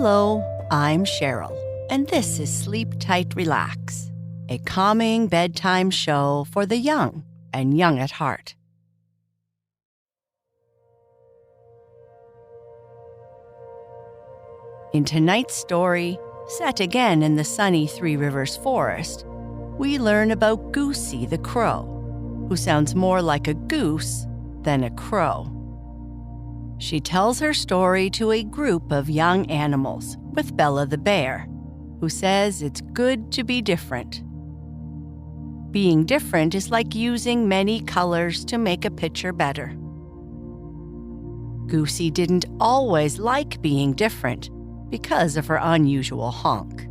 Hello, I'm Sheryl, and this is Sleep Tight Relax, a calming bedtime show for the young and young at heart. In tonight's story, set again in the sunny Three Rivers forest, we learn about Goosey the crow, who sounds more like a goose than a crow. She tells her story to a group of young animals with Bella the bear, who says it's good to be different. Being different is like using many colors to make a picture better. Goosey didn't always like being different because of her unusual honk.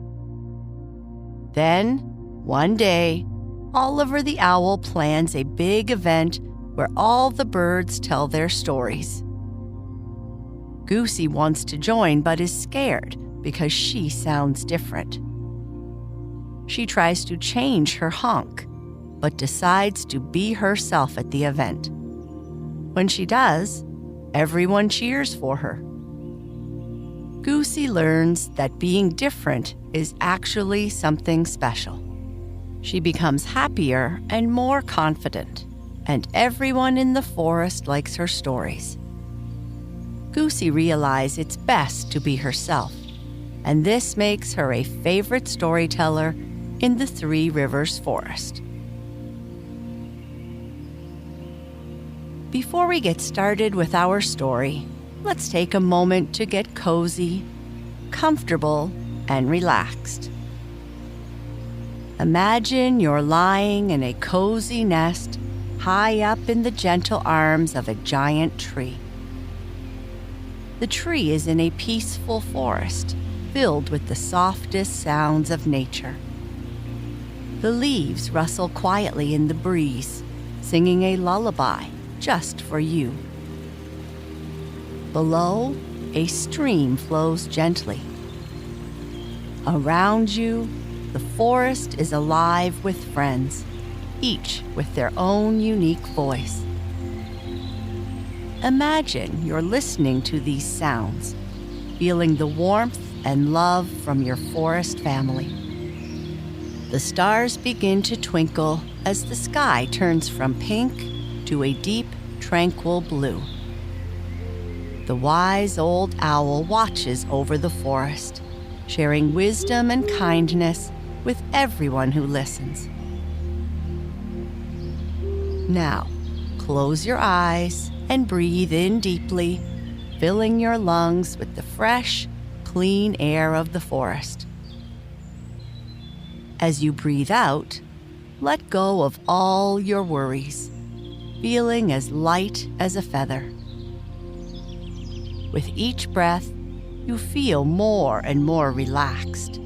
Then, one day, Oliver the owl plans a big event where all the birds tell their stories. Goosey wants to join but is scared because she sounds different. She tries to change her honk, but decides to be herself at the event. When she does, everyone cheers for her. Goosey learns that being different is actually something special. She becomes happier and more confident, and everyone in the forest likes her stories. Goosey realizes it's best to be herself, and this makes her a favorite storyteller in the Three Rivers forest. Before we get started with our story, let's take a moment to get cozy, comfortable, and relaxed. Imagine you're lying in a cozy nest high up in the gentle arms of a giant tree. The tree is in a peaceful forest filled with the softest sounds of nature. The leaves rustle quietly in the breeze, singing a lullaby just for you. Below, a stream flows gently. Around you, the forest is alive with friends, each with their own unique voice. Imagine you're listening to these sounds, feeling the warmth and love from your forest family. The stars begin to twinkle as the sky turns from pink to a deep, tranquil blue. The wise old owl watches over the forest, sharing wisdom and kindness with everyone who listens. Now, close your eyes and breathe in deeply, filling your lungs with the fresh, clean air of the forest. As you breathe out, let go of all your worries, feeling as light as a feather. With each breath, you feel more and more relaxed,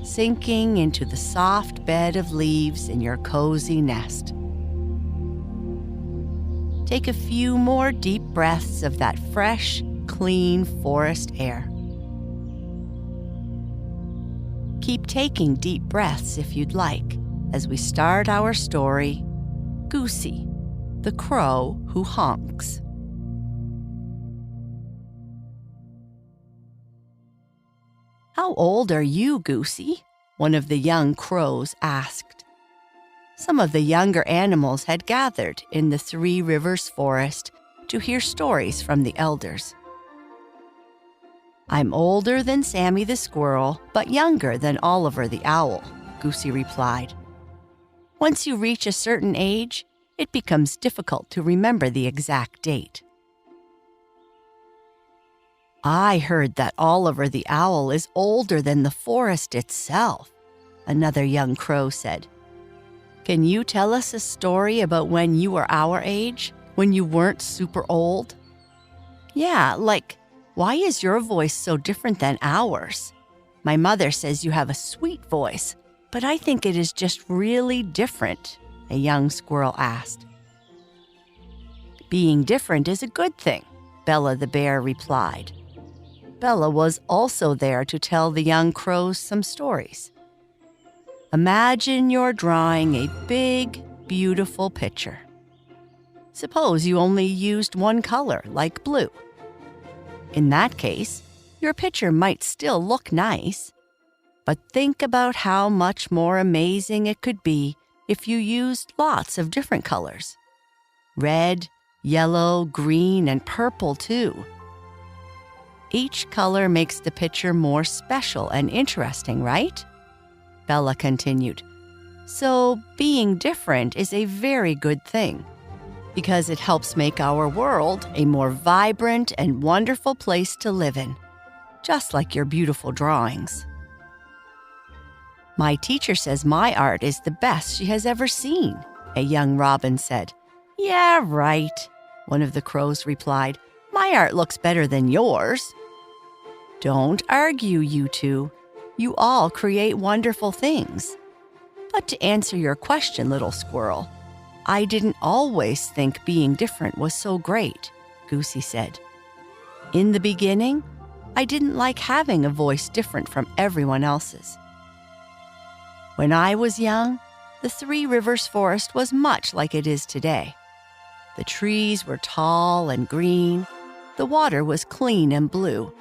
sinking into the soft bed of leaves in your cozy nest. Take a few more deep breaths of that fresh, clean forest air. Keep taking deep breaths if you'd like, as we start our story, Goosey, the crow who honks. "How old are you, Goosey?" one of the young crows asked. Some of the younger animals had gathered in the Three Rivers forest to hear stories from the elders. "I'm older than Sammy the squirrel, but younger than Oliver the owl," Goosey replied. "Once you reach a certain age, it becomes difficult to remember the exact date." "I heard that Oliver the owl is older than the forest itself," another young crow said. "Can you tell us a story about when you were our age, when you weren't super old?" "Yeah, like, why is your voice so different than ours? My mother says you have a sweet voice, but I think it is just really different," a young squirrel asked. "Being different is a good thing," Bella the bear replied. Bella was also there to tell the young crows some stories. Imagine you're drawing a big, beautiful picture. Suppose you only used one color, like blue. In that case, your picture might still look nice. But think about how much more amazing it could be if you used lots of different colors. Red, yellow, green, and purple too. Each color makes the picture more special and interesting, right? Bella continued. So being different is a very good thing, because it helps make our world a more vibrant and wonderful place to live in, just like your beautiful drawings. My teacher says my art is the best she has ever seen, a young robin said. Yeah, right, one of the crows replied. My art looks better than yours. Don't argue, you two. You all create wonderful things. But to answer your question, little squirrel, I didn't always think being different was so great, Goosey said. In the beginning, I didn't like having a voice different from everyone else's. When I was young, the Three Rivers Forest was much like it is today. The trees were tall and green, the water was clean and blue,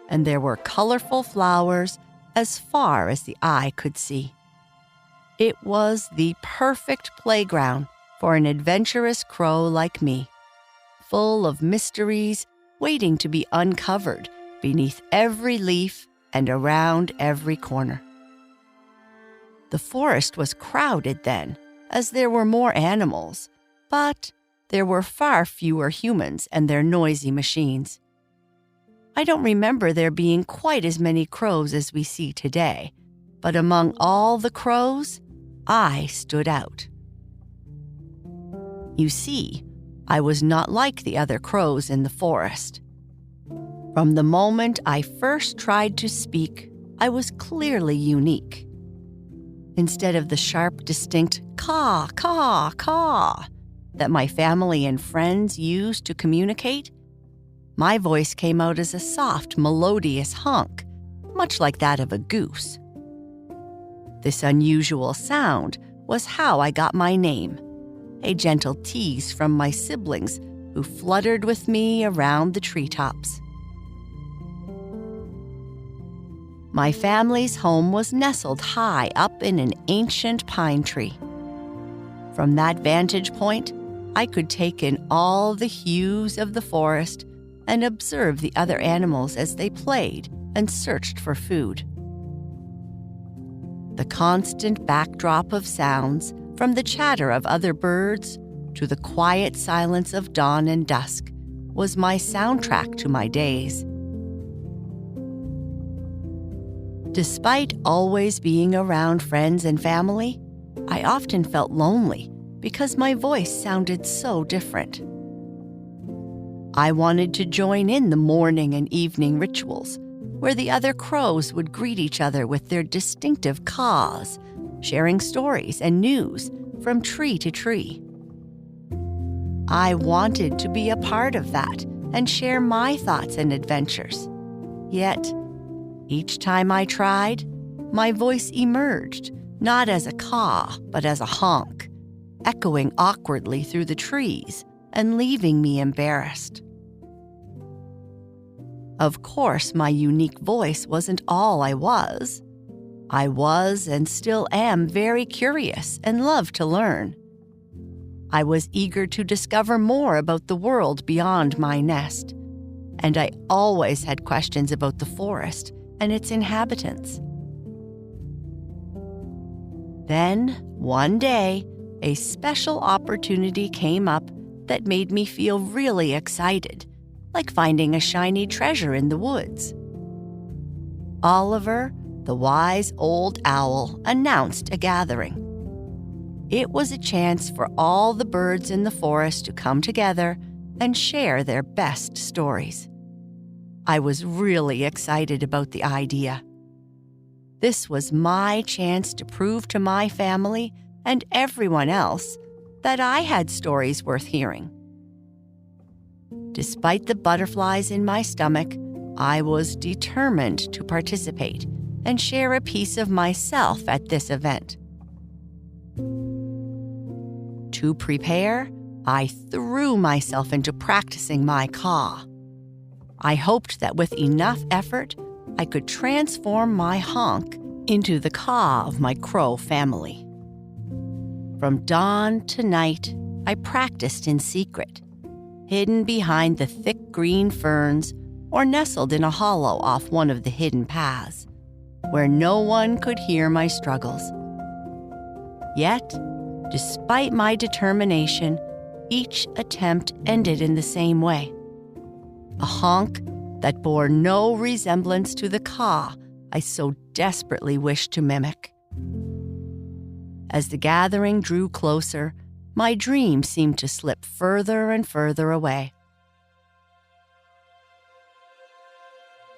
and there were colorful flowers as far as the eye could see. It was the perfect playground for an adventurous crow like me, full of mysteries waiting to be uncovered beneath every leaf and around every corner. The forest was crowded then, as there were more animals, but there were far fewer humans and their noisy machines. I don't remember there being quite as many crows as we see today, but among all the crows, I stood out. You see, I was not like the other crows in the forest. From the moment I first tried to speak, I was clearly unique. Instead of the sharp, distinct caw, caw, caw that my family and friends used to communicate, my voice came out as a soft, melodious honk, much like that of a goose. This unusual sound was how I got my name, a gentle tease from my siblings who fluttered with me around the treetops. My family's home was nestled high up in an ancient pine tree. From that vantage point, I could take in all the hues of the forest and observe the other animals as they played and searched for food. The constant backdrop of sounds, from the chatter of other birds to the quiet silence of dawn and dusk, was my soundtrack to my days. Despite always being around friends and family, I often felt lonely because my voice sounded so different. I wanted to join in the morning and evening rituals, where the other crows would greet each other with their distinctive caws, sharing stories and news from tree to tree. I wanted to be a part of that and share my thoughts and adventures. Yet, each time I tried, my voice emerged, not as a caw, but as a honk, echoing awkwardly through the trees and leaving me embarrassed. Of course, my unique voice wasn't all I was. I was and still am very curious and love to learn. I was eager to discover more about the world beyond my nest, and I always had questions about the forest and its inhabitants. Then, one day, a special opportunity came up that made me feel really excited, like finding a shiny treasure in the woods. Oliver, the wise old owl, announced a gathering. It was a chance for all the birds in the forest to come together and share their best stories. I was really excited about the idea. This was my chance to prove to my family and everyone else that I had stories worth hearing. Despite the butterflies in my stomach, I was determined to participate and share a piece of myself at this event. To prepare, I threw myself into practicing my caw. I hoped that with enough effort, I could transform my honk into the caw of my crow family. From dawn to night, I practiced in secret, hidden behind the thick green ferns or nestled in a hollow off one of the hidden paths, where no one could hear my struggles. Yet, despite my determination, each attempt ended in the same way. A honk that bore no resemblance to the caw I so desperately wished to mimic. As the gathering drew closer, my dream seemed to slip further and further away.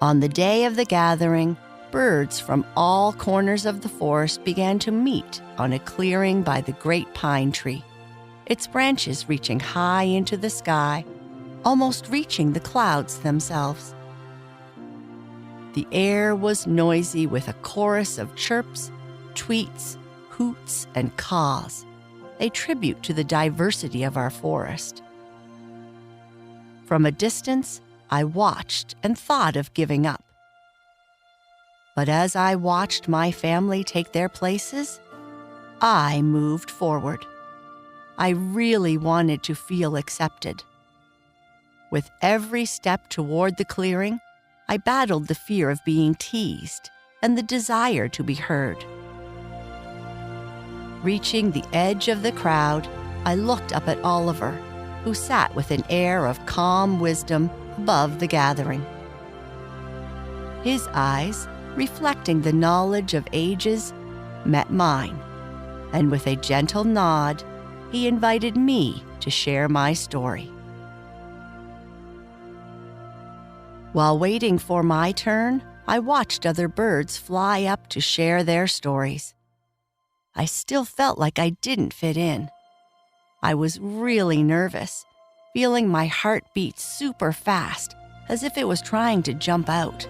On the day of the gathering, birds from all corners of the forest began to meet on a clearing by the great pine tree, its branches reaching high into the sky, almost reaching the clouds themselves. The air was noisy with a chorus of chirps, tweets, hoots, and caws, a tribute to the diversity of our forest. From a distance, I watched and thought of giving up. But as I watched my family take their places, I moved forward. I really wanted to feel accepted. With every step toward the clearing, I battled the fear of being teased and the desire to be heard. Reaching the edge of the crowd, I looked up at Oliver, who sat with an air of calm wisdom above the gathering. His eyes, reflecting the knowledge of ages, met mine, and with a gentle nod, he invited me to share my story. While waiting for my turn, I watched other birds fly up to share their stories. I still felt like I didn't fit in. I was really nervous, feeling my heart beat super fast, as if it was trying to jump out.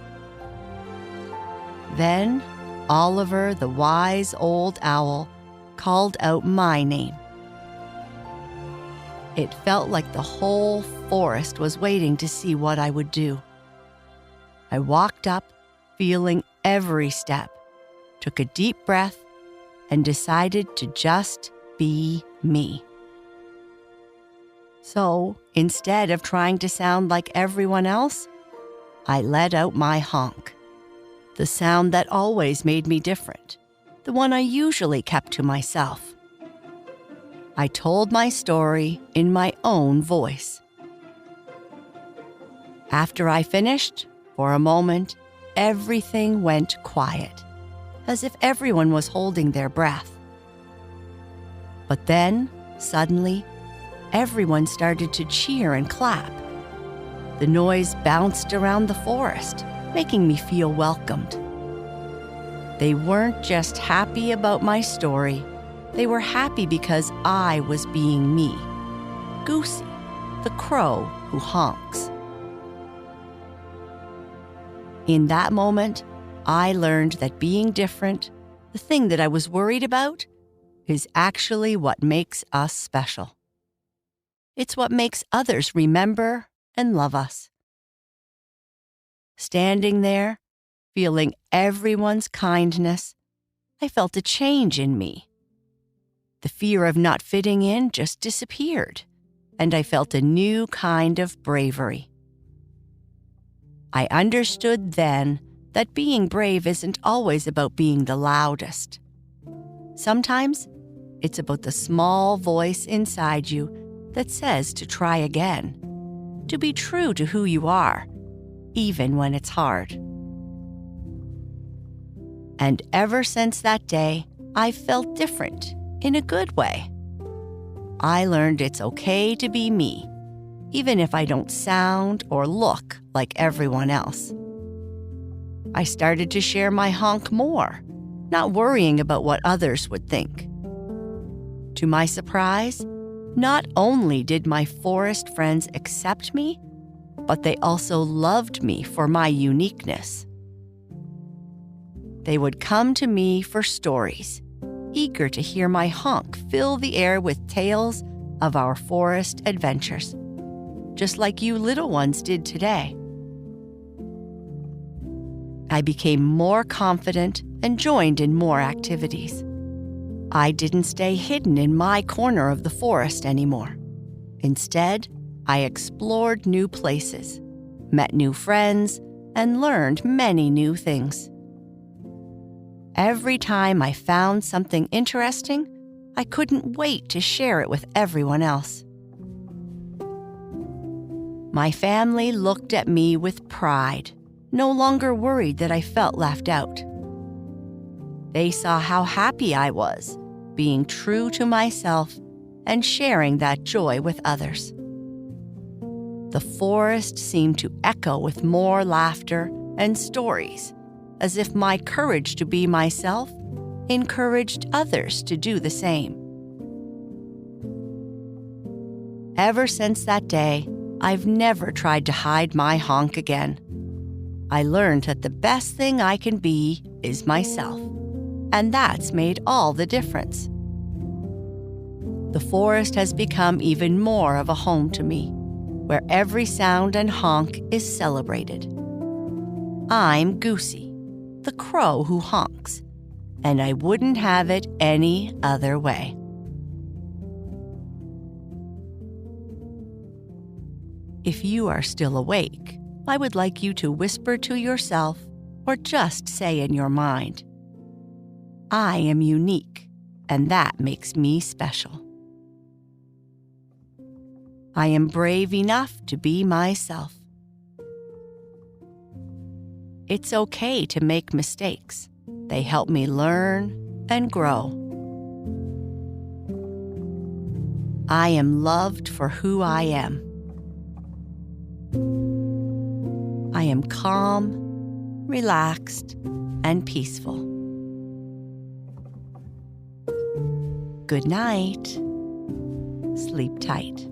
Then, Oliver, the wise old owl, called out my name. It felt like the whole forest was waiting to see what I would do. I walked up, feeling every step, took a deep breath, and decided to just be me. So, instead of trying to sound like everyone else, I let out my honk, the sound that always made me different, the one I usually kept to myself. I told my story in my own voice. After I finished, for a moment, everything went quiet, as if everyone was holding their breath. But then, suddenly, everyone started to cheer and clap. The noise bounced around the forest, making me feel welcomed. They weren't just happy about my story, they were happy because I was being me, Goosey, the crow who honks. In that moment, I learned that being different, the thing that I was worried about, is actually what makes us special. It's what makes others remember and love us. Standing there, feeling everyone's kindness, I felt a change in me. The fear of not fitting in just disappeared, and I felt a new kind of bravery. I understood then that being brave isn't always about being the loudest. Sometimes it's about the small voice inside you that says to try again, to be true to who you are, even when it's hard. And ever since that day, I've felt different in a good way. I learned it's okay to be me, even if I don't sound or look like everyone else. I started to share my honk more, not worrying about what others would think. To my surprise, not only did my forest friends accept me, but they also loved me for my uniqueness. They would come to me for stories, eager to hear my honk fill the air with tales of our forest adventures, just like you little ones did today. I became more confident and joined in more activities. I didn't stay hidden in my corner of the forest anymore. Instead, I explored new places, met new friends, and learned many new things. Every time I found something interesting, I couldn't wait to share it with everyone else. My family looked at me with pride, no longer worried that I felt left out. They saw how happy I was, being true to myself and sharing that joy with others. The forest seemed to echo with more laughter and stories, as if my courage to be myself encouraged others to do the same. Ever since that day, I've never tried to hide my honk again. I learned that the best thing I can be is myself, and that's made all the difference. The forest has become even more of a home to me, where every sound and honk is celebrated. I'm Goosey, the crow who honks, and I wouldn't have it any other way. If you are still awake, I would like you to whisper to yourself or just say in your mind, I am unique, and that makes me special. I am brave enough to be myself. It's okay to make mistakes. They help me learn and grow. I am loved for who I am. I am calm, relaxed, and peaceful. Good night. Sleep tight.